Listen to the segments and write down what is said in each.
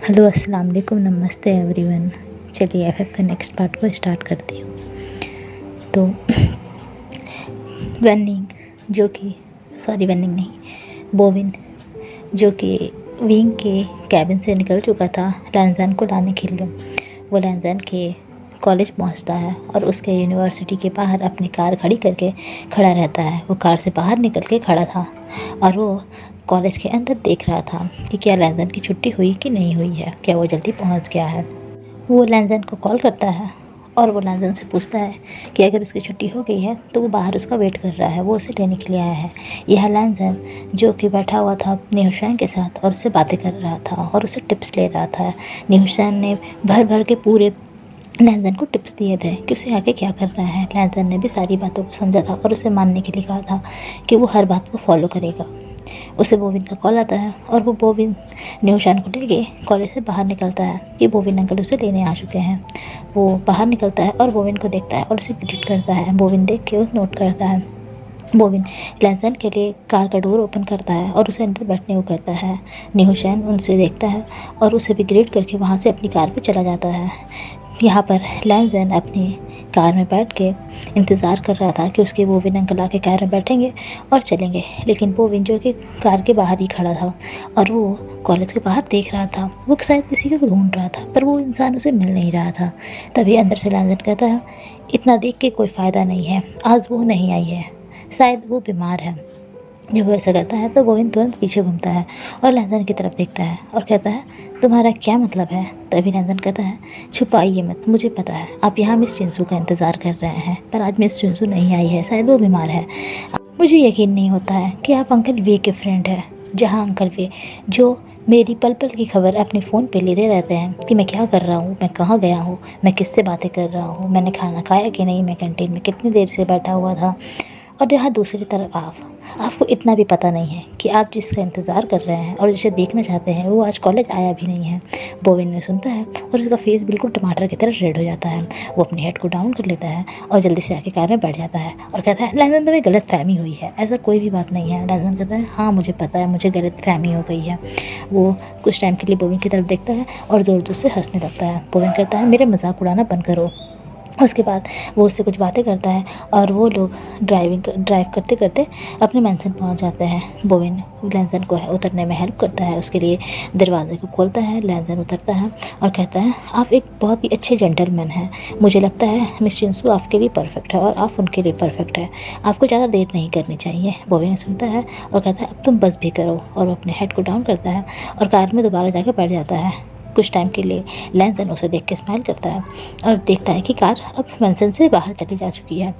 Hello अस्सलाम वालेकुम, नमस्ते एवरीवन। चलिए एफएफ का नेक्स्ट पार्ट को स्टार्ट करती हूँ। तो वेनिंग जो कि वेनिंग नहीं, बोविन जो कि विंग के कैबिन से निकल चुका था लैंजन को लाने के लिए, वो लैंजन के कॉलेज पहुंचता है और उसके यूनिवर्सिटी के बाहर अपनी कार खड़ी करके खड़ा रहता है। वो कार से बाहर निकल के खड़ा था और वो कॉलेज के अंदर देख रहा था कि क्या लैंजन की छुट्टी हुई कि नहीं हुई है, क्या वो जल्दी पहुंच गया है। वो लैंजन को कॉल करता है और वो लैंजन से पूछता है कि अगर उसकी छुट्टी हो गई है तो वो बाहर उसका वेट कर रहा है, वो उसे लेने के लिए आया है। यह लैंजन जो कि बैठा हुआ था न्यूशैन के साथ और उससे बातें कर रहा था और उसे टिप्स ले रहा था। न्यूशैन ने भर भर के पूरे लैंजन को टिप्स दिए थे कि उसे आगे क्या करना है। लैंजन ने भी सारी बातों को समझा था और उसे मानने के लिए कहा था कि वो हर बात को फॉलो करेगा। उसे बोविन का कॉल आता है और वो बोविन न्यूशान को लेके कॉलेज से बाहर निकलता है कि बोविन अंकल उसे लेने आ चुके हैं। वो बाहर निकलता है और बोविन को देखता है और उसे ग्रीट करता है। बोविन देख के उसे नोट करता है। बोविन लैंजन के लिए कार का डोर ओपन करता है और उसे अंदर बैठने को कहता है। न्यूशान उनसे देखता है और उसे भी ग्रीट करके वहाँ से अपनी कार पर चला जाता है। यहाँ पर लैंजन अपनी कार में बैठ के इंतज़ार कर रहा था कि उसके बोविन अंकल आके कार में बैठेंगे और चलेंगे, लेकिन बोविन जो कि कार के बाहर ही खड़ा था और वो कॉलेज के बाहर देख रहा था। वो शायद किसी को ढूंढ रहा था पर वो इंसान उसे मिल नहीं रहा था। तभी अंदर से लैंजन कहता है, इतना देख के कोई फ़ायदा नहीं है, आज वो नहीं आई है, शायद वो बीमार है। जब वो ऐसा कहता है तो बोविन तुरंत पीछे घूमता है और लैंजन की तरफ देखता है और कहता है, तुम्हारा क्या मतलब है। तभी लैंजन कहता है, छुपाइए मत, मुझे पता है आप यहाँ मिस चिंसू का इंतज़ार कर रहे हैं, पर आज मिस चिंसू नहीं आई है, शायद वो बीमार है। मुझे यकीन नहीं होता है कि आप अंकल वे के फ्रेंड हैं। जहाँ अंकल वे जो मेरी पल पल की खबर अपने फ़ोन पे लेते रहते हैं कि मैं क्या कर रहा हूँ, मैं कहाँ गया हूँ, मैं किससे बातें कर रहा हूँ, मैंने खाना खाया कि नहीं, मैं कैंटीन में कितनी देर से बैठा हुआ था। और यहाँ दूसरी तरफ आपको इतना भी पता नहीं है कि आप जिसका इंतज़ार कर रहे हैं और जिसे देखना चाहते हैं वो आज कॉलेज आया भी नहीं है। बोविन ने सुनता है और उसका फेस बिल्कुल टमाटर की तरह रेड हो जाता है। वो अपने हेड को डाउन कर लेता है और जल्दी से आके कार में बैठ जाता है और कहता है, लैंजन तुम्हें गलत फहमी हुई है, ऐसा कोई भी बात नहीं है। लैंजन कहता है, हाँ मुझे पता है, मुझे गलत फहमी हो गई है। वो कुछ टाइम के लिए बोविन की तरफ देखता है और ज़ोर ज़ोर से हंसने लगता है। बोविन कहता है, मेरे मजाक उड़ाना बंद करो। उसके बाद वो उससे कुछ बातें करता है और वो लोग ड्राइव करते करते अपने मैंसन पहुंच जाते हैं। बोविन लैंजन को उतरने में हेल्प करता है, उसके लिए दरवाजे को खोलता है। लैंजन उतरता है और कहता है, आप एक बहुत ही अच्छे जेंटलमैन हैं, मुझे लगता है मिस चिंसू आपके लिए परफेक्ट है और आप उनके लिए परफेक्ट है, आपको ज़्यादा देर नहीं करनी चाहिए। बोविन सुनता है और कहता है, अब तुम बस भी करो, और वो अपने हेड को डाउन करता है और कार में दोबारा जाकर बैठ जाता है। कुछ टाइम के लिए लैंजन उसे देख के स्माइल करता है और देखता है कि कार अब मैंसन से बाहर चली जा चुकी है।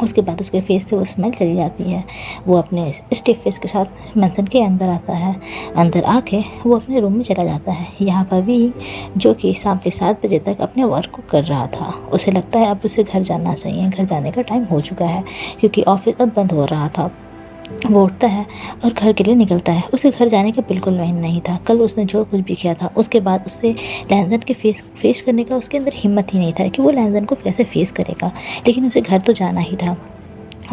उसके बाद उसके फेस से वो स्मेल चली जाती है। वो अपने स्टिफ फेस के साथ मैंसन के अंदर आता है। अंदर आके वो अपने रूम में चला जाता है। यहाँ पर भी जो कि शाम के 7 बजे तक अपने वर्क को कर रहा था, उसे लगता है अब उसे घर जाना चाहिए, घर जाने का टाइम हो चुका है क्योंकि ऑफिस अब बंद हो रहा था। वो उठता है और घर के लिए निकलता है। उसे घर जाने का बिल्कुल नहीं था। कल उसने जो कुछ भी किया था उसके बाद उसे लैंजन के फेस करने का उसके अंदर हिम्मत ही नहीं था कि वो लैंजन को कैसे फेस करेगा, लेकिन उसे घर तो जाना ही था।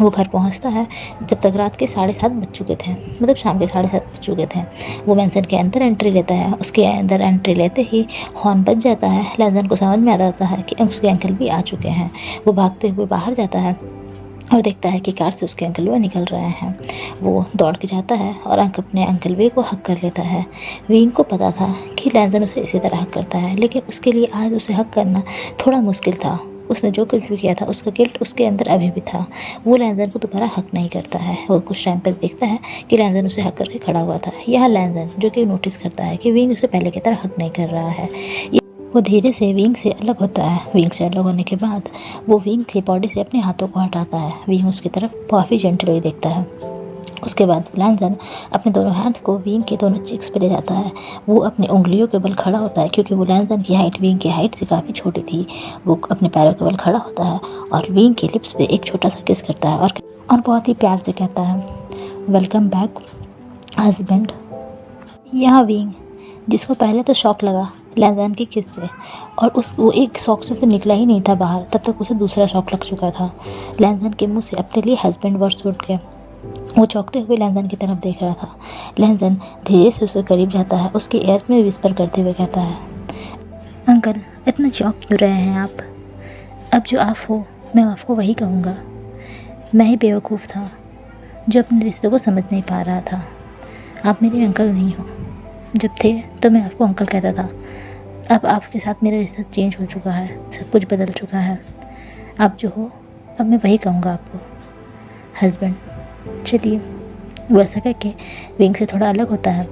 वो घर पहुंचता है जब तक रात के 7:30 बज चुके थे, मतलब शाम के 7:30 बज चुके थे। वो मैंसन के अंदर एंट्री लेता है। उसके अंदर एंट्री लेते ही हॉर्न बज जाता है। लैंजन को समझ में आ जाता है कि उसके अंकल भी आ चुके हैं। वो भागते हुए बाहर जाता है और देखता है कि कार से उसके अंकल वे निकल रहे हैं। वो दौड़ के जाता है और अपने अंकल वे को हक कर लेता है। विंग को पता था कि लैंजन उसे इसी तरह हक करता है, लेकिन उसके लिए आज उसे हक करना थोड़ा मुश्किल था। उसने जो कुछ भी किया था उसका गिल्ट उसके अंदर अभी भी था। वो लैंजन को दोबारा हक नहीं करता है। वो कुछ टाइम पर देखता है कि लैंजन उसे हक करके खड़ा हुआ था। यहाँ लैंजन जो कि नोटिस करता है कि विंग उसे पहले की तरह हक नहीं कर रहा है। वो धीरे से विंग से अलग होता है। विंग से अलग होने के बाद वो विंग की बॉडी से अपने हाथों को हटाता है। विंग उसकी तरफ काफ़ी जेंटली देखता है। उसके बाद लैंजन अपने दोनों हाथ को विंग के दोनों चिक्स पे ले जाता है। वो अपनी उंगलियों के बल खड़ा होता है क्योंकि वो लैंजन की हाइट विंग की हाइट से काफ़ी छोटी थी। वो अपने पैरों के बल खड़ा होता है और विंग के लिप्स पे एक छोटा सा किस करता है और बहुत ही प्यार से कहता है, वेलकम बैक हस्बैंड। यहाँ विंग, जिसको पहले तो शॉक लगा लैंजन की किस से, और वो एक शॉक से निकला ही नहीं था बाहर, तब तक उसे दूसरा शॉक लग चुका था। लैंजन के मुंह से अपने लिए हस्बैंड वर्ड छूट गया। वो चौंकते हुए लैंजन की तरफ देख रहा था। लैंजन धीरे से उसके करीब जाता है, उसके ईयर में विस्पर करते हुए कहता है, अंकल इतना चौंक क्यों रहे हैं आप? अब जो आप हो मैं आपको वही कहूँगा। मैं ही बेवकूफ़ था जो अपने रिश्ते को समझ नहीं पा रहा था। आप मेरे अंकल नहीं हो। जब थे तो मैं आपको अंकल कहता था। अब आपके साथ मेरा रिश्ता चेंज हो चुका है, सब कुछ बदल चुका है। आप जो हो अब मैं वही कहूँगा आपको, हस्बैंड। चलिए। वो ऐसा करके विंग से थोड़ा अलग होता है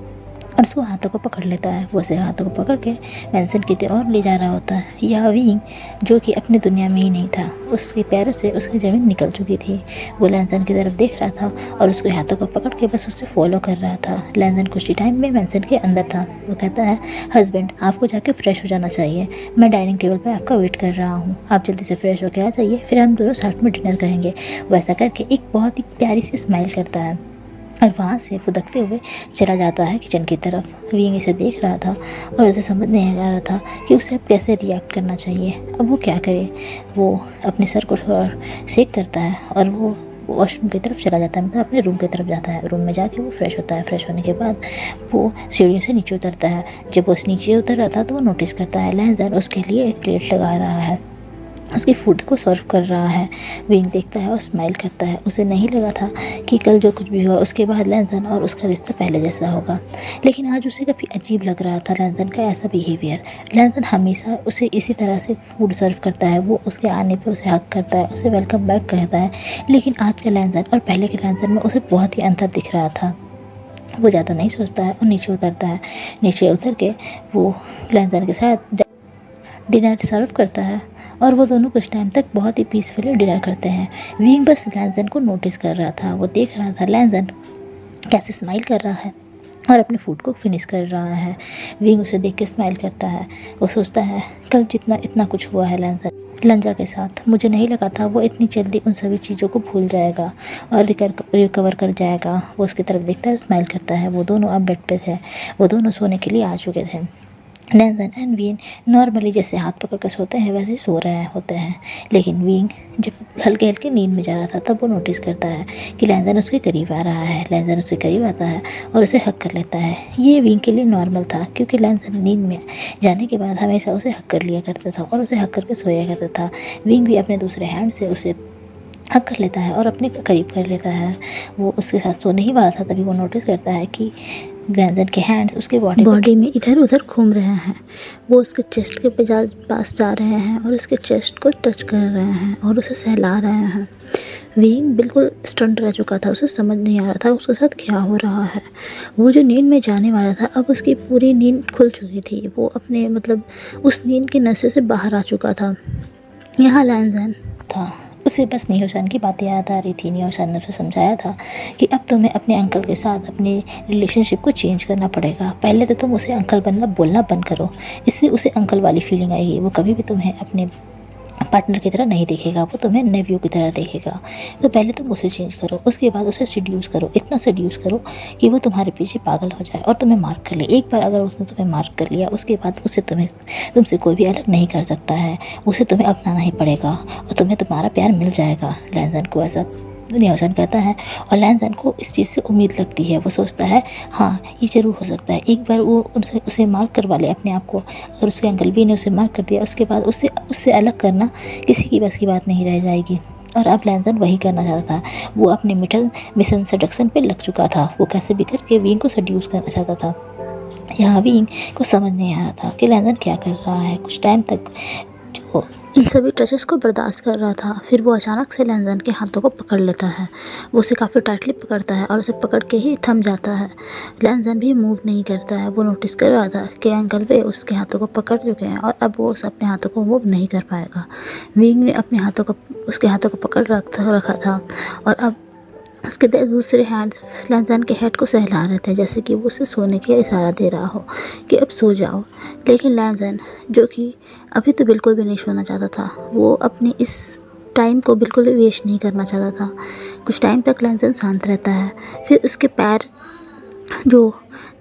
और उसको हाथों को पकड़ लेता है। वो उसे हाथों को पकड़ के मैंसन की ओर ले जा रहा होता है। यह विंग जो कि अपनी दुनिया में ही नहीं था, उसके पैरों से उसकी ज़मीन निकल चुकी थी। वो लैंसन की तरफ देख रहा था और उसके हाथों को पकड़ के बस उससे फॉलो कर रहा था। लैंसन कुछ ही टाइम में मैंसन के अंदर था। वो कहता है, हस्बैंड आपको जाके फ्रेश हो जाना चाहिए, मैं डाइनिंग टेबल पर आपका वेट कर रहा हूँ, आप जल्दी से फ्रेश होकर आ जाइए, फिर हम दोनों साथ में डिनर करेंगे। वैसा करके एक बहुत ही प्यारी सी स्माइल करता है और वहाँ से फुदकते हुए चला जाता है किचन की तरफ। विंग इसे देख रहा था और उसे समझ नहीं आ रहा था कि उसे अब कैसे रिएक्ट करना चाहिए। अब वो क्या करे। वो अपने सर को थोड़ा शेक करता है और वो वॉशरूम की तरफ चला जाता है, मतलब अपने रूम की तरफ जाता है। रूम में जाके वो फ्रेश होता है। फ्रेश होने के बाद वो सीढ़ियों से नीचे उतरता है। जब वो नीचे उतर रहा था तो वो नोटिस करता है लैंजन उसके लिए एक प्लेट लगा रहा है, उसकी फूड को सर्व कर रहा है। विंग देखता है और स्माइल करता है। उसे नहीं लगा था कि कल जो कुछ भी हुआ उसके बाद लैंजन और उसका रिश्ता पहले जैसा होगा, लेकिन आज उसे काफ़ी अजीब लग रहा था लैंजन का ऐसा बिहेवियर। लैंजन हमेशा उसे इसी तरह से फूड सर्व करता है, वो उसके आने पे उसे हक करता है, उसे वेलकम बैक कहता है, लेकिन आज के लैंजन और पहले के लैंजन में उसे बहुत ही अंतर दिख रहा था। वो ज़्यादा नहीं सोचता है और नीचे उतरता है। नीचे उतर के वो लैंजन के साथ डिनर सर्व करता है और वो दोनों कुछ टाइम तक बहुत ही पीसफुली डिनर करते हैं। विंग बस लैंजन को नोटिस कर रहा था। वो देख रहा था लैंजन कैसे स्माइल कर रहा है और अपने फूड को फिनिश कर रहा है। विंग उसे देख के स्माइल करता है। वो सोचता है कल जितना इतना कुछ हुआ है लंजा के साथ, मुझे नहीं लगा था वो इतनी जल्दी उन सभी चीज़ों को भूल जाएगा और रिकवर कर जाएगा। वो उसकी तरफ देखता है, स्माइल करता है। वो दोनों अब बेड पे थे, वो दोनों सोने के लिए आ चुके थे। लैंजन एंड विंग नॉर्मली जैसे हाथ पकड़ कर सोते हैं वैसे सो रहे होते हैं, लेकिन विंग जब हल्के हल्के नींद में जा रहा था तब वो नोटिस करता है कि लैंजन उसके करीब आ रहा है। लैंजन उसके करीब आता है और उसे हक कर लेता है। ये विंग के लिए नॉर्मल था क्योंकि लैंजन नींद में जाने के बाद हमेशा उसे हक कर लिया करता था और उसे हक करके सोया करता था। विंग भी अपने दूसरे हैंड से उसे हक कर लेता है और अपने करीब कर लेता है। वो उसके साथ सोने ही वाला था तभी वो नोटिस करता है कि लैंजन के हैंड्स उसके बॉडी में इधर उधर घूम रहे हैं। वो उसके चेस्ट के पास जा रहे हैं और उसके चेस्ट को टच कर रहे हैं और उसे सहला रहे हैं। विंग बिल्कुल स्टंट रह चुका था, उसे समझ नहीं आ रहा था उसके साथ क्या हो रहा है। वो जो नींद में जाने वाला था अब उसकी पूरी नींद खुल चुकी थी। वो अपने उस नींद के नशे से बाहर आ चुका था। यहाँ लैंजन था, उसे बस नियोशन की बातें याद आ रही थी। नियोशन ने उसे समझाया था कि अब तुम्हें अपने अंकल के साथ अपने रिलेशनशिप को चेंज करना पड़ेगा। पहले तो तुम उसे अंकल बोलना बंद करो, इससे उसे अंकल वाली फीलिंग आएगी। वो कभी भी तुम्हें अपने पार्टनर की तरह नहीं देखेगा, वो तुम्हें नेव्यू की तरह देखेगा। तो पहले तुम उसे चेंज करो, उसके बाद उसे सीड्यूस करो, इतना सीड्यूस करो कि वो तुम्हारे पीछे पागल हो जाए और तुम्हें मार्क कर ले। एक बार अगर उसने तुम्हें मार्क कर लिया उसके बाद उसे तुमसे कोई भी अलग नहीं कर सकता है। उसे तुम्हें अपनाना ही पड़ेगा और तुम्हें तुम्हारा प्यार मिल जाएगा। लैंजन को ऐसा नियोशन कहता है और लैंजन को इस चीज़ से उम्मीद लगती है। वो सोचता है हाँ ये ज़रूर हो सकता है, एक बार वो उसे मार्क करवा ले अपने आप को। अगर उसके अंकल भी ने उसे मार्क कर दिया उसके बाद उससे अलग करना किसी की बस की बात नहीं रह जाएगी। और अब लैंजन वही करना चाहता था। वो अपने मिशन सेडक्शन पे लग चुका था। वो कैसे भी करके विंग को सेड्यूस करना चाहता था। यहाँ विंग को समझ नहीं आ रहा था कि लैंजन क्या कर रहा है। कुछ टाइम तक जो इन सभी टचेस को बर्दाश्त कर रहा था, फिर वो अचानक से लैंजन के हाथों को पकड़ लेता है। वो उसे काफ़ी टाइटली पकड़ता है और उसे पकड़ के ही थम जाता है। लैंजन भी मूव नहीं करता है। वो नोटिस कर रहा था कि अंकल वे उसके हाथों को पकड़ चुके हैं और अब वो अपने हाथों को मूव नहीं कर पाएगा। विंग ने अपने उसके हाथों को पकड़ रखा था और अब उसके दूसरे हैंड लैंजन के हेड को सहला रहे थे, जैसे कि वो उसे सोने के इशारा दे रहा हो कि अब सो जाओ। लेकिन लैंजन जो कि अभी तो बिल्कुल भी नहीं सोना चाहता था, वो अपनी इस टाइम को बिल्कुल भी वेस्ट नहीं करना चाहता था। कुछ टाइम तक लैंजन शांत रहता है, फिर उसके पैर जो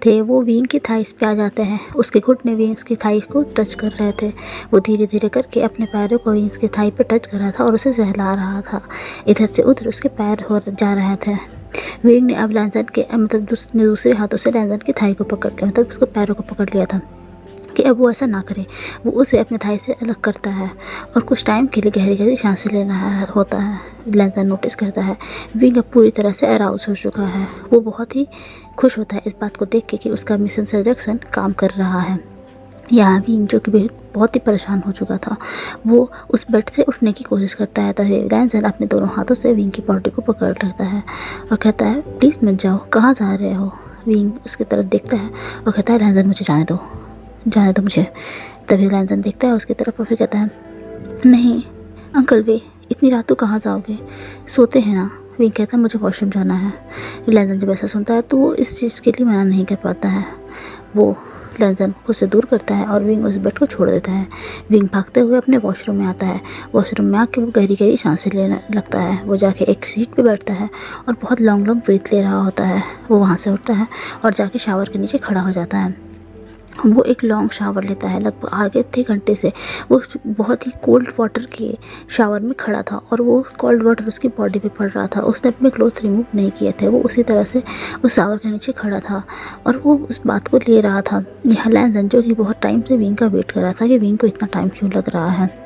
थे वो विंग की थाइस पे आ जाते हैं। उसके घुटने विंग्स की थाई को टच कर रहे थे। वो धीरे धीरे करके अपने पैरों को विंग्स की थाई पे टच कर रहा था और उसे सहला रहा था। इधर से उधर उसके पैर हो जा रहे थे। विंग ने अब लैंसन के मतलब दूसरे हाथों से लैंसन की थाई को पकड़ लिया, मतलब उसको पैरों को पकड़ लिया था कि अब वो ऐसा ना करे। वो उसे अपने थाई से अलग करता है और कुछ टाइम के लिए गहरी गहरी सांसें लेना होता है। लैंसन नोटिस करता है विंग अब पूरी तरह से अराउज हो चुका है। वो बहुत ही खुश होता है इस बात को देख के कि उसका मिशन सजेक्शन काम कर रहा है। यहाँ विंग जो कि बहुत ही परेशान हो चुका था, वो उस बेड से उठने की कोशिश करता है, तभी लैंसन अपने दोनों हाथों से विंग की बॉडी को पकड़ लेता है और कहता है प्लीज़ मत जाओ, कहाँ जा रहे हो। विंग उसकी तरफ देखता है और कहता है लैंसन मुझे जाने दो मुझे। तभी लैंसन देखता है उसकी तरफ और फिर कहता है नहीं अंकल वे, इतनी रात को कहाँ जाओगे, सोते हैं ना। विंग कहता है मुझे वॉशरूम जाना है। लैंसन जब ऐसा सुनता है तो वो इस चीज़ के लिए मना नहीं कर पाता है। वो लैंसन को खुद से दूर करता है और विंग उस बेड को छोड़ देता है। विंग भागते हुए अपने वॉशरूम में आता है। वॉशरूम में आके वो गहरी गहरी सांसें लेने लगता है। वो जाके एक सीट पे बैठता है और बहुत लॉन्ग ब्रीथ ले रहा होता है। वो वहाँ से उठता है और जाके शावर के नीचे खड़ा हो जाता है। वो एक लॉन्ग शावर लेता है, लगभग आगे 3 घंटे से वो बहुत ही कोल्ड वाटर के शावर में खड़ा था और वो कोल्ड वाटर उसकी बॉडी पे पड़ रहा था। उसने अपने क्लोथ रिमूव नहीं किए थे, वो उसी तरह से उस शावर के नीचे खड़ा था और वो उस बात को ले रहा था। यहाँ लैंसन जो कि बहुत टाइम से विंग का वेट कर रहा था कि विंग को इतना टाइम क्यों लग रहा है,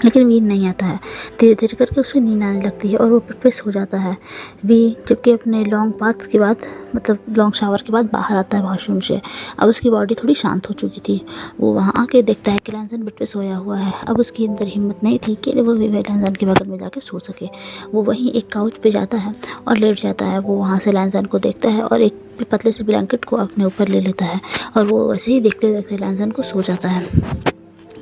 लेकिन विंग नहीं आता है। धीरे धीरे करके उसको नींद आने लगती है और वो प्रिपेस हो जाता है। विंग जबकि अपने लॉन्ग बाथ के बाद मतलब लॉन्ग शावर के बाद बाहर आता है वॉशरूम से। अब उसकी बॉडी थोड़ी शांत हो चुकी थी। वो वहाँ आके देखता है कि लैंसन बेड पे सोया हुआ है। अब उसके अंदर हिम्मत नहीं थी कि वो लैंसन के बगल में जाके सो सके। वो वहीं एक काउच पे जाता है और लेट जाता है। वो वहाँ से लैंसन को देखता है और एक पतले से ब्लैंकेट को अपने ऊपर ले लेता है और वो वैसे ही देखते देखते लैंसन को सो जाता है।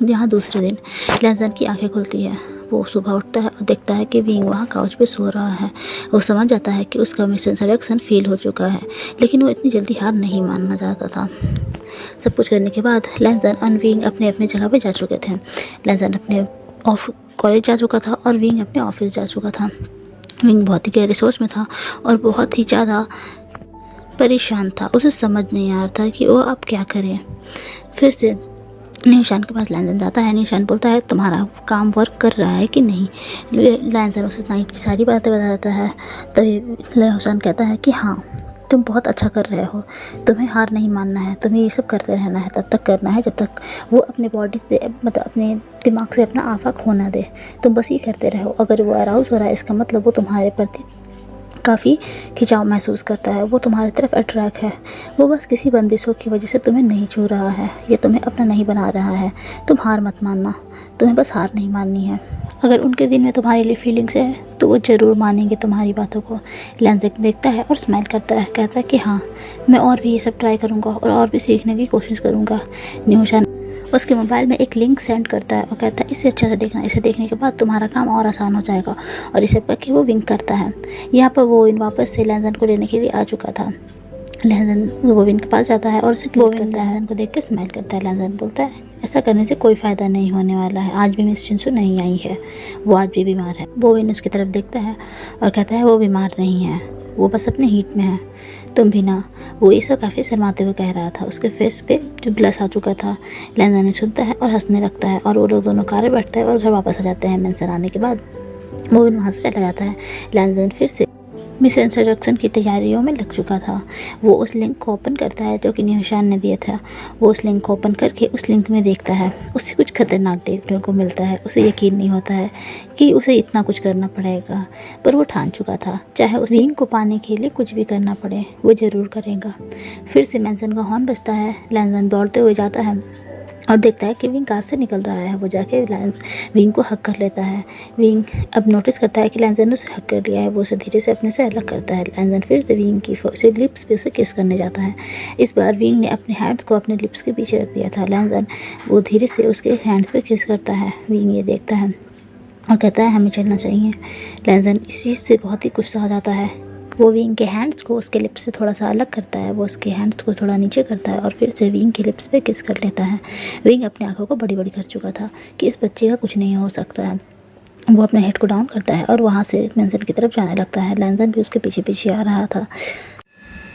यहाँ दूसरे दिन लैंसन की आंखें खुलती है। वो सुबह उठता है और देखता है कि विंग वहाँ काउच पे सो रहा है। वो समझ जाता है कि उसका मिशन सजेक्शन फेल हो चुका है, लेकिन वो इतनी जल्दी हार नहीं मानना चाहता था। सब कुछ करने के बाद लैंसन और विंग अपने अपने जगह पे जा चुके थे। लैंसन अपने कॉलेज जा चुका था और विंग अपने ऑफिस जा चुका था। विंग बहुत ही गहरी सोच में था और बहुत ही ज़्यादा परेशान था। उसे समझ नहीं आ रहा था कि वो अब क्या करे। फिर से निशान के पास लैंसन जाता है। निशान बोलता है तुम्हारा काम वर्क कर रहा है कि नहीं। लैंसन उसे नाइट की सारी बातें बता देता है। तभी निशान कहता है कि हाँ तुम बहुत अच्छा कर रहे हो, तुम्हें हार नहीं मानना है, तुम्हें ये सब करते रहना है, तब तक करना है जब तक वो अपने बॉडी से मतलब अपने दिमाग से अपना आफा खो ना दे। तुम बस ये करते रहो। अगर वो अराउज हो रहा है इसका मतलब वो तुम्हारे प्रति काफ़ी खिंचाव महसूस करता है, वो तुम्हारी तरफ अट्रैक्ट है। वो बस किसी बंदिशों की वजह से तुम्हें नहीं छू रहा है, ये तुम्हें अपना नहीं बना रहा है। तुम हार मत मानना, तुम्हें बस हार नहीं माननी है। अगर उनके दिल में तुम्हारे लिए फीलिंग्स है तो वो ज़रूर मानेंगे तुम्हारी बातों को। लैंसन देखता है और स्माइल करता है, कहता है कि हाँ मैं और भी ये सब ट्राई करूँगा और भी सीखने की कोशिश करूँगा। निशान उसके मोबाइल में एक लिंक सेंड करता है और कहता है इसे अच्छा से देखना, इसे देखने के बाद तुम्हारा काम और आसान हो जाएगा। और इसे पढ़ के वो विंक करता है। यहाँ पर वो वापस से लैंसन को लेने के लिए आ चुका था। लैंसन बोबिन के पास जाता है और उसे क्लिक करता है। उनको देख के स्माइल करता है। लैंसन बोलता है ऐसा करने से कोई फ़ायदा नहीं होने वाला है, आज भी मिस चिंसू नहीं आई है, वो आज भी बीमार है। बोबिन उसकी तरफ देखता है और कहता है वो बीमार नहीं है, वो बस अपने हीट में है, तुम भी ना। वो ये सब काफ़ी शर्माते हुए कह रहा था। उसके फेस पे जो ब्लश आ चुका था। लैंसन ने सुनता है और हंसने लगता है और वो लोग दोनों कार में बैठते हैं और घर वापस आ जाते हैं। मेंशन आने के बाद वो वहाँ से चला जाता है। लैंसन फिर से मिशन सजेक्शन की तैयारियों में लग चुका था। वो उस लिंक को ओपन करता है जो कि निशान ने दिया था। वो उस लिंक को ओपन करके उस लिंक में देखता है, उससे कुछ खतरनाक देखने को मिलता है। उसे यकीन नहीं होता है कि उसे इतना कुछ करना पड़ेगा, पर वो ठान चुका था चाहे उस लिंक को पाने के लिए कुछ भी करना पड़े वो ज़रूर करेगा। फिर से मेंशन का हॉर्न बजता है। लैंसन दौड़ते हुए जाता है और देखता है कि विंग कार से निकल रहा है। वो जाके विंग को हक कर लेता है। विंग अब नोटिस करता है कि लैंसन ने उसे हक कर लिया है। वो उसे धीरे से अपने से अलग करता है। लैंसन फिर से विंग की से लिप्स पे उसे किस करने जाता है। इस बार विंग ने अपने हैंड्स को अपने लिप्स के पीछे रख दिया था। लैंसन वो धीरे से उसके हैंड्स पे किस करता है। विंग ये देखता है और कहता है हमें चलना चाहिए। लैंसन इस चीज़ से बहुत ही गुस्सा हो जाता है। वो विंग के हैंड्स को उसके लिप्स से थोड़ा सा अलग करता है। वो उसके हैंड्स को थोड़ा नीचे करता है और फिर से विंग के लिप्स पे किस कर लेता है। विंग अपनी आंखों को बड़ी बड़ी कर चुका था कि इस बच्चे का कुछ नहीं हो सकता है। वो अपने हेड को डाउन करता है और वहाँ से मेंशन की तरफ जाने लगता है। लैंसन भी उसके पीछे पीछे आ रहा था।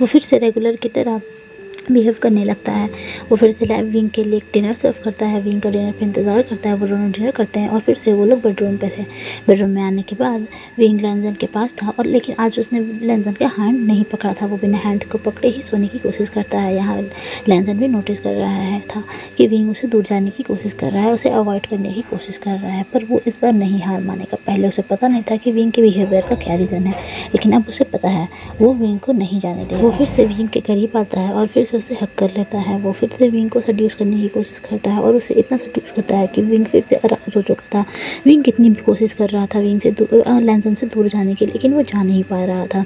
वो फिर से रेगुलर की तरह बिहेव करने लगता है। वो फिर से विंग के लिए डिनर सर्व करता है, विंग का डिनर पे इंतज़ार करता है, वो दोनों डिनर करते हैं और फिर से वो लोग बेडरूम पे थे। बेडरूम में आने के बाद विंग लैंजन के पास था और लेकिन आज उसने लैंजन का हैंड नहीं पकड़ा था, वो बिना हैंड को पकड़े ही सोने की कोशिश करता है। यहाँ लैंजन भी नोटिस कर रहा है था कि विंग उसे दूर जाने की कोशिश कर रहा है, उसे अवॉइड करने की कोशिश कर रहा है, पर वो इस बार नहीं हार मानेगा। पहले उसे पता नहीं था कि विंग के बिहेवियर का क्या रीज़न है, लेकिन अब उसे पता है, वो विंग को नहीं जाने देगा। वो फिर से विंग के करीब आता है और फिर से उसे हक कर लेता है। वो फिर से विंग को सड्यूस करने की कोशिश करता है और उसे इतना सड्यूस करता है कि विंग फिर से अराउज हो चुका था। विंग कितनी भी कोशिश कर रहा था विंग से लैंसन से दूर जाने की, लेकिन वो जा नहीं पा रहा था।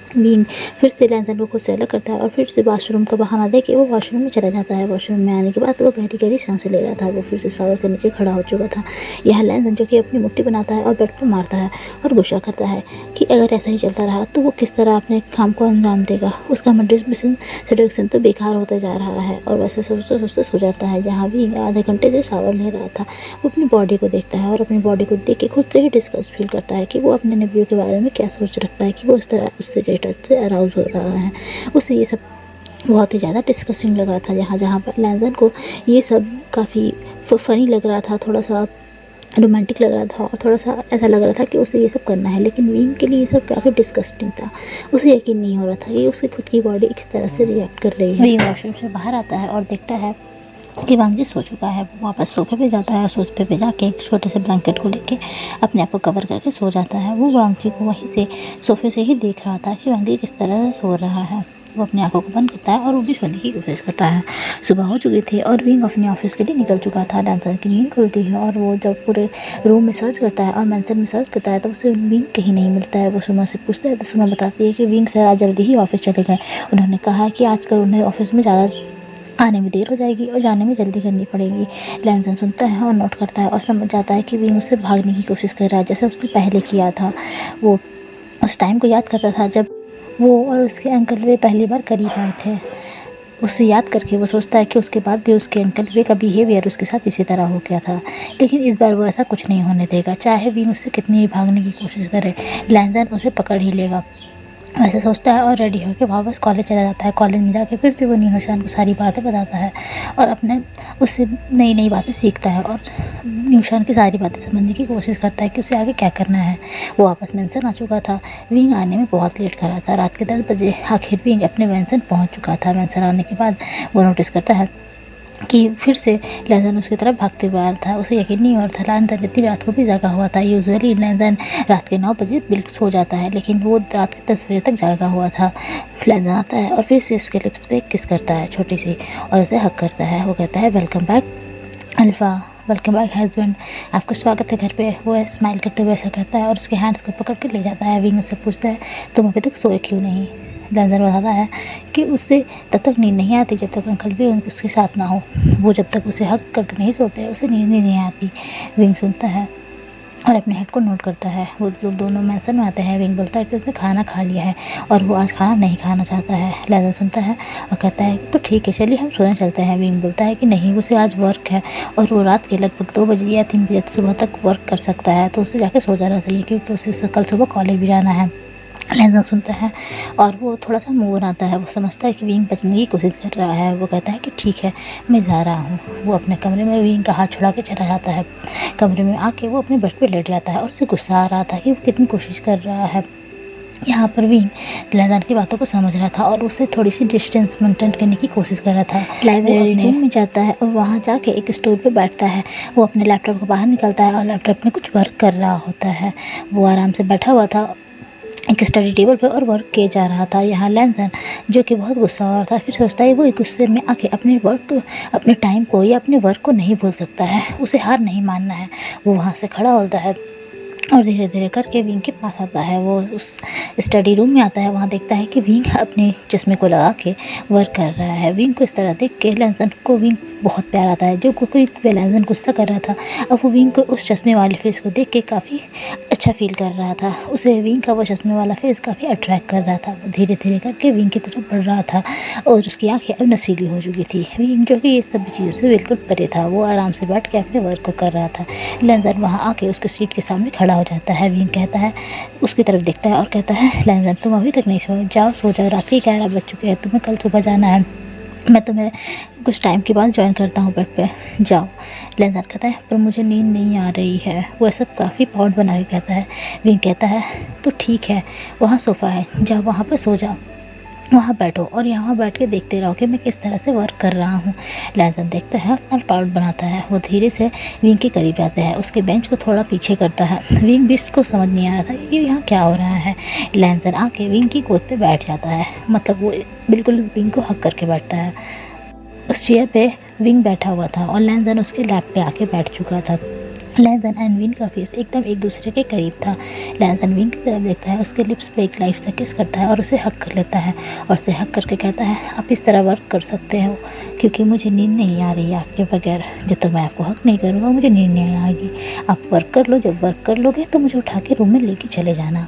विंग फिर से लैंसन को खुद से अलग करता है और फिर से वॉशरूम का बहाना देके वो वॉशरूम में चला जाता है। वॉशरूम में आने के बाद वो गहरी गहरी सांसें ले रहा था। वो फिर से शावर के नीचे खड़ा हो चुका था। यह लैंसन जो कि अपनी मुट्ठी बनाता है और बेड पर मारता है और गुस्सा करता है कि अगर ऐसा ही चलता रहा तो वो किस तरह अपने काम को अंजाम देगा। उसका सेडक्शन तो बेकार होता जा रहा है और वैसे सोचते सोचते सो जाता है। जहाँ भी आधे घंटे से शावर ले रहा था, वो अपनी बॉडी को देखता है और अपनी बॉडी को देख के खुद से ही डिस्कस फील करता है कि वो अपने नेव्यू के बारे में क्या सोच रखता है कि वो इस तरह उससे टच से अराउज हो रहा है। उसे ये सब बहुत ही ज़्यादा डिस्कस्टिंग लग रहा था। जहाँ पर लैंसन को ये सब काफ़ी फ़नी लग रहा था, थोड़ा सा रोमांटिक लग रहा था और थोड़ा सा ऐसा लग रहा था कि उसे ये सब करना है, लेकिन विंग के लिए ये सब काफ़ी डिस्कस्टिंग था। उसे यकीन नहीं हो रहा था कि उसकी खुद की बॉडी किस तरह से रिएक्ट कर रही है। विंग वॉशरूम से बाहर आता है और देखता है कि वांगजी सो चुका है। वो वापस सोफे पे जाता है, सोफे पे जाके एक छोटे से ब्लैंकेट को लेके अपने आप को कवर करके सो जाता है। वो वांगजी को वहीं से सोफे से ही देख रहा था कि वांगजी किस तरह से सो रहा है। वो अपनी आंखों को बंद करता है और वो भी सोने की कोशिश करता है। सुबह हो चुकी थी और विंग अपने ऑफिस के लिए निकल चुका था। लैंसन की नींद खुलती है और वो जब पूरे रूम में सर्च करता है और मैंसन में सर्च करता है तो उसे विंग कहीं नहीं मिलता है। वो सुमा से पूछता है तो सुमा बताती है कि विंग सर आज जल्दी ही ऑफिस चले गए। उन्होंने कहा है कि आजकल उन्हें ऑफिस में ज़्यादा आने में देर हो जाएगी और जाने में जल्दी करनी पड़ेगी। लैंसन सुनता है और नोट करता है और समझ जाता है कि विंग उससे भागने की कोशिश कर रहा है, जैसे उसने पहले किया था। वो उस टाइम को याद करता था जब वो और उसके अंकल वे पहली बार करीब आए थे। उसे याद करके वो सोचता है कि उसके बाद भी उसके अंकल वे का बिहेवियर उसके साथ इसी तरह हो गया था, लेकिन इस बार वो ऐसा कुछ नहीं होने देगा। चाहे विंग उससे कितनी भी भागने की कोशिश करे, लैंसन उसे पकड़ ही लेगा। ऐसा सोचता है और रेडी होकर वापस कॉलेज चला जाता है। कॉलेज में जाके फिर से वो न्यूशान को सारी बातें बताता है और अपने उससे नई नई बातें सीखता है और न्यूशान की सारी बातें समझने की कोशिश करता है कि उसे आगे क्या करना है। वो वापस मैंसन आ चुका था। विंग आने में बहुत लेट कर रहा था। रात के 10 बजे आखिर विंग अपने मैंसन पहुंच चुका था। मैंसन आने के बाद वो नोटिस करता है कि फिर से लैंसन उसकी तरफ भागते हुए आ रहा था। उसे यकीन नहीं हो रहा था। लैंसन इतनी रात को भी जागा हुआ था। यूजुअली लैंसन रात के 9 बजे बिल्कुल सो जाता है, लेकिन वो रात के 10 बजे तक जागा हुआ था। लैंसन आता है और फिर से उसके लिप्स पे किस करता है छोटी सी और उसे हक करता है। वो कहता है welcome back alpha, welcome back husband, आपका स्वागत है घर पे। वो स्माइल करते हुए ऐसा कहता है और उसके हैंड्स को पकड़ के ले जाता है। विंग उससे पूछता है तुम अभी तक सोए क्यों नहीं। लैंसन बताता है कि उससे तब तक नींद नहीं आती जब तक अंकल भी उसके साथ ना हो। वो जब तक उसे हक करके नहीं सोते उसे नींद ही नहीं आती। विंग सुनता है और अपने हेड को नोट करता है। वो लोग दोनों मैंसन में आते हैं। विंग बोलता है कि उसने खाना खा लिया है और वो आज खाना नहीं खाना चाहता है। लैंसन सुनता है और कहता है तो ठीक है चलिए हम सोने चलते हैं। विंग बोलता है कि नहीं, उसे आज वर्क है और वो रात के लगभग 2 बजे या 3 बजे सुबह तक वर्क कर सकता है, तो उसे जाके सो जाना चाहिए क्योंकि उसे कल सुबह कॉलेज भी जाना है। लैंसन सुनता है और वो थोड़ा सा मुँह बनाता है। वो समझता है कि विंग बचने की कोशिश कर रहा है। वो कहता है कि ठीक है मैं जा रहा हूँ। वो अपने कमरे में विंग का हाथ छुड़ा के चला जाता है। कमरे में आके वो अपने बेड पे लेट जाता है और उसे गुस्सा आ रहा था कि वो कितनी कोशिश कर रहा है। यहाँ पर विंग लैंसन की बातों को समझ रहा था और उससे थोड़ी सी डिस्टेंस मेंटेन करने की कोशिश कर रहा था। लाइब्रेरी रूम में जाता है और वहाँ जाके एक स्टूल पे बैठता है। वो अपने लैपटॉप को बाहर निकलता है और लैपटॉप में कुछ वर्क कर रहा होता है। वो आराम से बैठा हुआ था एक स्टडी टेबल पे और वर्क किया जा रहा था। यहाँ लैंसन जो कि बहुत गुस्सा हो रहा था, फिर सोचता है वो एक गुस्से में आके अपने टाइम को या अपने वर्क को नहीं भूल सकता है। उसे हार नहीं मानना है। वो वहाँ से खड़ा होता है और धीरे धीरे करके विंग के पास आता है। वो उस स्टडी रूम में आता है। वहाँ देखता है कि विंग अपने चश्मे को लगा के वर्क कर रहा है। विंग को इस तरह देख के लैंसन को विंग बहुत प्यार आता है। जो कोई लैंसन गुस्सा कर रहा था, अब वो विंग को उस चश्मे वाले फेस को देख के काफ़ी अच्छा फील कर रहा था। उसे विंग का वो चश्मे वाला फेस काफ़ी अट्रैक्ट कर रहा था। वो धीरे धीरे करके विंग की तरफ बढ़ रहा था और उसकी आँखें अब नशीली हो चुकी थी। विंग जो कि ये सब चीज़ों से बिल्कुल परे था, वो आराम से बैठ के अपने वर्क को कर रहा था। लैंसन वहाँ आके उसके सीट के सामने खड़ा हो जाता है। विंग कहता है, उसकी तरफ देखता है और कहता है लैंसन तुम अभी तक नहीं सोए, जाओ सो जाओ, रात के 11 बज चुके हैं, तुम्हें कल सुबह जाना है। मैं तुम्हें कुछ टाइम के बाद ज्वाइन करता हूँ बेड पे, जाओ। लैंजान कहता है पर मुझे नींद नहीं आ रही है। वो सब काफ़ी पाउट बना के कहता है। विंग कहता है तो ठीक है, वहाँ सोफ़ा है, जाओ वहाँ पर सो जाओ, वहाँ बैठो और यहाँ बैठ के देखते रहो कि मैं किस तरह से वर्क कर रहा हूँ। लैंजान देखता है और पाउट बनाता है। वो धीरे से विंग के करीब आता है, उसके बेंच को थोड़ा पीछे करता है। विंग भी इसको समझ नहीं आ रहा था ये यहाँ क्या हो रहा है। लैंजान आके विंग की गोद पे बैठ जाता है, मतलब वो बिल्कुल विंग को हक करके बैठता है। उस चेयर पे विंग बैठा हुआ था और लैंजान उसके लैप पे आके बैठ चुका था। लैंजान एंड विंग का फेस एकदम एक दूसरे के करीब था। लैंजान विंग की तरफ देखता है, उसके लिप्स पे एक लाइट सा किस करता है और उसे हक कर लेता है और उसे हक करके कहता है आप इस तरह वर्क कर सकते हो क्योंकि मुझे नींद नहीं आ रही है आपके बगैर। जब तक मैं आपको हक नहीं करूँगा मुझे नींद नहीं आएगी। आप वर्क कर लो, जब वर्क कर लोगे तो मुझे उठा के रूम में लेके चले जाना।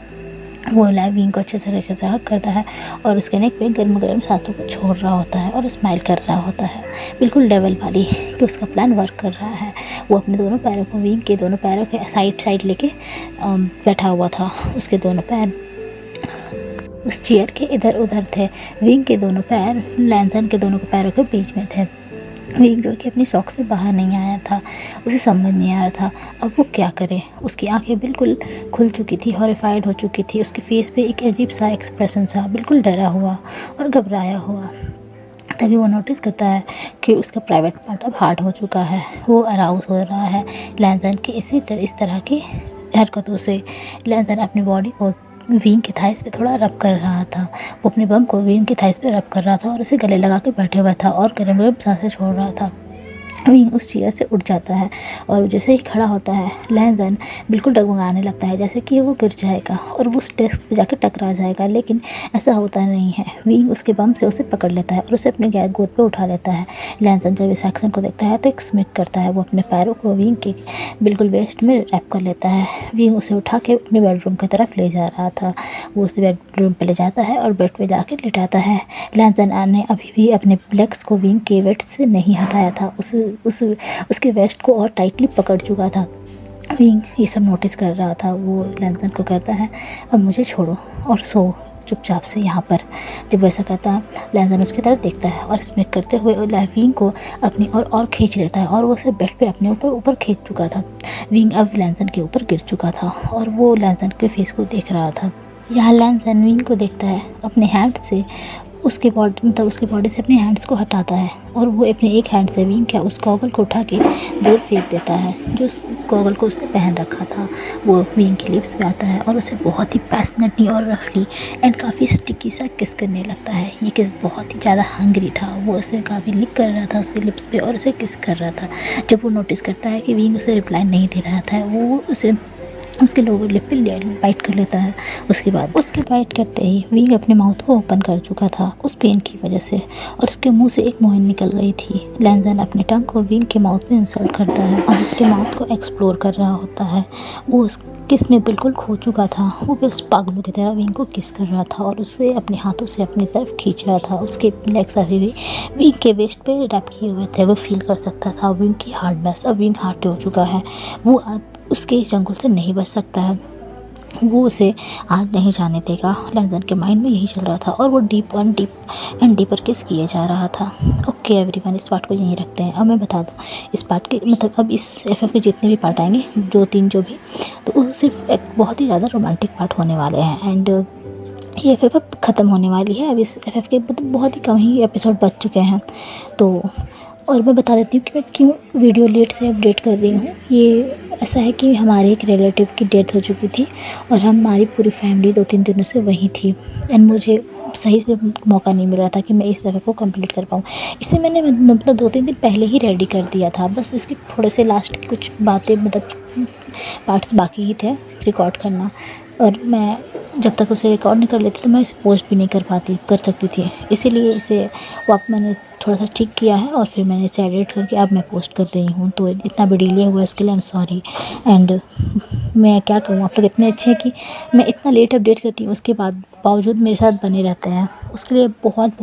वो विंग को अच्छे से हक करता है और उसके नेक पे गर्म गर्म सांसों को छोड़ रहा होता है और स्माइल कर रहा होता है, बिल्कुल डेवल वाली कि उसका प्लान वर्क कर रहा है। वो अपने दोनों पैरों को विंग के दोनों पैरों के साइड लेके बैठा हुआ था। उसके दोनों पैर उस चेयर के इधर उधर थे। विंग के दोनों पैर लैंजान के दोनों पैरों के बीच में थे। विंग जो कि अपनी शौक से बाहर नहीं आया था, उसे समझ नहीं आ रहा था अब वो क्या करे। उसकी आंखें बिल्कुल खुल चुकी थी, हॉरिफाइड हो चुकी थी। उसके फेस पे एक अजीब सा एक्सप्रेशन था, बिल्कुल डरा हुआ और घबराया हुआ। तभी वो नोटिस करता है कि उसका प्राइवेट पार्ट अब हार्ड हो चुका है। वो अराउज हो रहा है लैंजान के इस तरह की हरकतों से। लैंजान अपनी बॉडी को विंग के थाइस पे थोड़ा रब कर रहा था। वो अपने बम को विंग के थाइस पे रब कर रहा था और उसे गले लगा के बैठे हुआ था और गरम गरम सांसें छोड़ रहा था। विंग उस चेयर से उठ जाता है और जैसे ही खड़ा होता है लैंजान बिल्कुल डगमगाने लगता है जैसे कि वो गिर जाएगा और वो उस डेस्क पे जाकर टकरा जाएगा, लेकिन ऐसा होता नहीं है। विंग उसके बम से उसे पकड़ लेता है और उसे अपने गोद पे उठा लेता है। लैंजान जब इस एक्शन को देखता है तो एक स्मिक करता है। वो अपने पैरों को विंग के बिल्कुल वेस्ट में रैप कर लेता है। विंग उसे उठा के अपने बेडरूम की तरफ ले जा रहा था। वो उसे बेडरूम पर ले जाता है और बेड पर जाकर लिटाता है। लैंजान ने अभी भी अपने लेग्स को विंग के वेस्ट से नहीं हटाया था, उसके वेस्ट को और टाइटली पकड़ चुका था। विंग ये सब नोटिस कर रहा था। वो लैंजान को कहता है अब मुझे छोड़ो और सो चुपचाप से यहाँ पर। जब वैसा कहता है लैंजान उसकी तरफ देखता है और स्मिक करते हुए विंग को अपनी और खींच लेता है और वो उसे बेड पे अपने ऊपर खींच चुका था। विंग अब लैंजान के ऊपर गिर चुका था और वो लैंजान के फेस को देख रहा था। यहाँ लैंजान विंग को देखता है, अपने हैंड से उसकी बॉडी से अपने हैंड्स को हटाता है और वो अपने एक हैंड से विंग क्या उस गॉगल को उठा के दूर फेंक देता है जो उस गॉगल को उसने पहन रखा था। वो विंग के लिप्स पे आता है और उसे बहुत ही पैशनेटली और रफली एंड काफ़ी स्टिकी सा किस करने लगता है। ये किस बहुत ही ज़्यादा हंग्री था। वो उसे काफ़ी लिक कर रहा था उसके लिप्स पे और उसे किस कर रहा था। जब वो नोटिस करता है कि विंग उसे रिप्लाई नहीं दे रहा था, वो उसे उसके लोअर लिप पे बाइट कर लेता है। उसके बाद उसके बाइट करते ही विंग अपने माउथ को ओपन कर चुका था उस पेन की वजह से और उसके मुंह से एक मोहन निकल गई थी। लैंजान अपने टंग को विंग के माउथ में इंसर्ट करता है और उसके माउथ को एक्सप्लोर कर रहा होता है। वो उस किस में बिल्कुल खो चुका था। वो भी उस पागलों की तरह विंग को किस कर रहा था और उससे अपने हाथों से अपनी तरफ खींच रहा था। उसके लेग्स अभी भी विंग के वेस्ट पे रैप किए हुए थे। वो फील कर सकता था विंग की हार्डनेस। अब विंग हार्ड हो चुका है, वो अब उसके चंगुल से नहीं बच सकता है। वो उसे आज नहीं जाने देगा। लैंजान के माइंड में यही चल रहा था और वो डीप एंड डीपर किस किए जा रहा था। ओके एवरीवन, इस पार्ट को यहीं रखते हैं। अब मैं बता दूं इस पार्ट के मतलब अब इस एफएफ के जितने भी पार्ट आएंगे 2-3 जो भी, तो वो सिर्फ एक बहुत ही ज़्यादा रोमांटिक पार्ट होने वाले हैं एंड ये एफएफ अब ख़त्म होने वाली है। अब इस एफएफ के बहुत ही कम ही एपिसोड बच चुके हैं। तो और मैं बता देती हूँ कि मैं क्यों वीडियो लेट से अपडेट कर रही हूँ। ये ऐसा है कि हमारे एक रिलेटिव की डेथ हो चुकी थी और हमारी पूरी फैमिली 2-3 दिनों से वहीं थी एंड मुझे सही से मौका नहीं मिल रहा था कि मैं इस दफ़े को कंप्लीट कर पाऊँ। इसे मैंने मतलब 2-3 दिन पहले ही रेडी कर दिया था, बस इसके थोड़े से लास्ट की कुछ बातें मतलब पार्ट्स बाकी ही थे रिकॉर्ड करना और मैं जब तक उसे रिकॉर्ड नहीं कर लेती तो मैं इसे पोस्ट भी नहीं कर सकती थी। इसीलिए इसे मैंने थोड़ा सा ठीक किया है और फिर मैंने इसे एडिट करके अब मैं पोस्ट कर रही हूँ। तो इतना भी डिले हुआ इसके लिए आई एम सॉरी एंड मैं क्या कहूँ, आप लोग इतने अच्छे हैं कि मैं इतना लेट अपडेट करती हूँ उसके बावजूद मेरे साथ बने रहते हैं, उसके लिए बहुत